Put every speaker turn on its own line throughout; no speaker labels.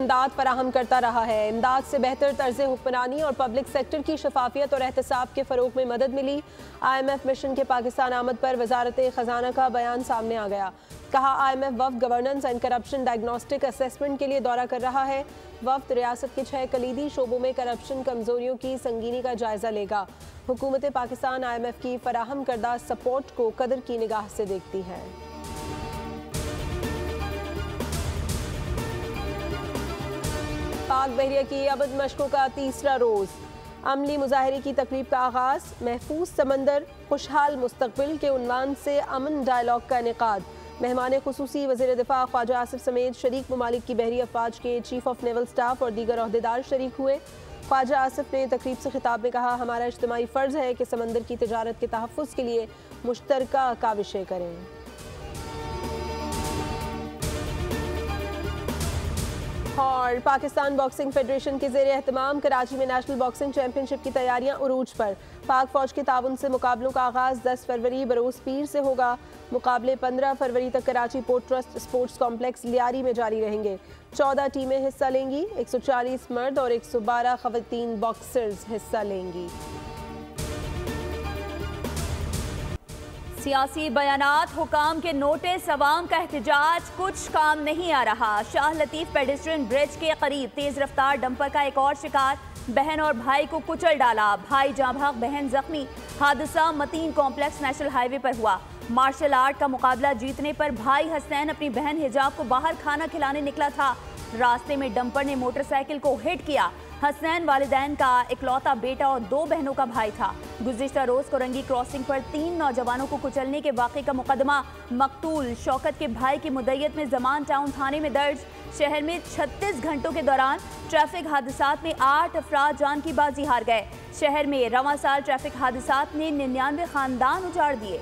इमदाद फराहम करता रहा है। इमदाद से बेहतर तर्ज हुक्मरानी और पब्लिक सेक्टर की शफाफियत और एहतसाब के फ़रोग में मदद मिली। IMF मिशन के पाकिस्तान आमद पर वजारत खजाना का बयान सामने आ गया। कहा IMF वफ्द governance and corruption diagnostic assessment के लिए दौरा कर रहा है। वफ्द रियासत के 6 कलीदी शोबों में करप्शन कमजोरियों की संगीनी का जायजा लेगा। हुकूमत पाकिस्तान IMF की फराहम करदा सपोर्ट को कदर की निगाह से देखती है। पाक बहरिया की अबद मशकों का तीसरा रोज़ अमली मुजाहरे की तकरीब का आगाज़। महफूज समंदर खुशहाल मुस्तकबिल के उन्वान से अमन डायलॉग का इनेकाद। मेहमान खुसूसी वज़ीर दिफा ख्वाजा आसिफ समेत शरीक ममालिक की बहरी अफवाज के चीफ ऑफ नेवल स्टाफ और दीगर ओहदेदार शरीक हुए। ख्वाजा आसिफ ने तकरीब से खिताब में कहा, हमारा इज्तिमाई फ़र्ज़ है कि समंदर की तजारत के तहफ़्फ़ुज़ के लिए मुश्तरका काविशें करें। और पाकिस्तान बॉक्सिंग फेडरेशन के ज़ेरे एहतमाम कराची में नेशनल बॉक्सिंग चैंपियनशिप की तैयारियां उरूज पर। पाक फौज के ताउन से मुकाबलों का आगाज़ 10 फरवरी बरोज़ पीर से होगा। मुकाबले 15 फरवरी तक Karachi port trust sports complex Lyari में जारी रहेंगे। 14 टीमें हिस्सा लेंगी। 140 मर्द और 112 ख़वातीन बॉक्सर्स हिस्सा लेंगी।
सियासी बयानात, हुकाम के नोटिस, अवाम का एहतजाज, कुछ काम नहीं आ रहा। शाह लतीफ पेडेस्ट्रियन ब्रिज के करीब तेज रफ्तार डंपर का एक और शिकार। बहन और भाई को कुचल डाला, भाई जाँ भाग, बहन जख्मी। हादसा मतीन कॉम्प्लेक्स नेशनल हाईवे पर हुआ। मार्शल आर्ट का मुकाबला जीतने पर भाई हसनैन अपनी बहन हिजाब को बाहर खाना खिलाने निकला था। रास्ते में डंपर ने मोटरसाइकिल को हिट किया। हसनैन वालिदैन का इकलौता बेटा और 2 बहनों का भाई था। गुज़िश्ता रोज कोरंगी क्रॉसिंग पर 3 नौजवानों को कुचलने के वाक़े का मुकदमा मकतूल शौकत के भाई की मुद्दयत में ज़मान टाउन थाने में दर्ज। शहर में 36 घंटों के दौरान ट्रैफिक हादसात में 8 अफराद जान की बाजी हार गए। शहर में रवां साल ट्रैफिक हादसात ने 99 खानदान उजाड़ दिए।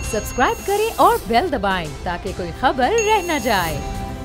सब्सक्राइब करें और बेल दबाएं ताकि कोई खबर रह न जाए।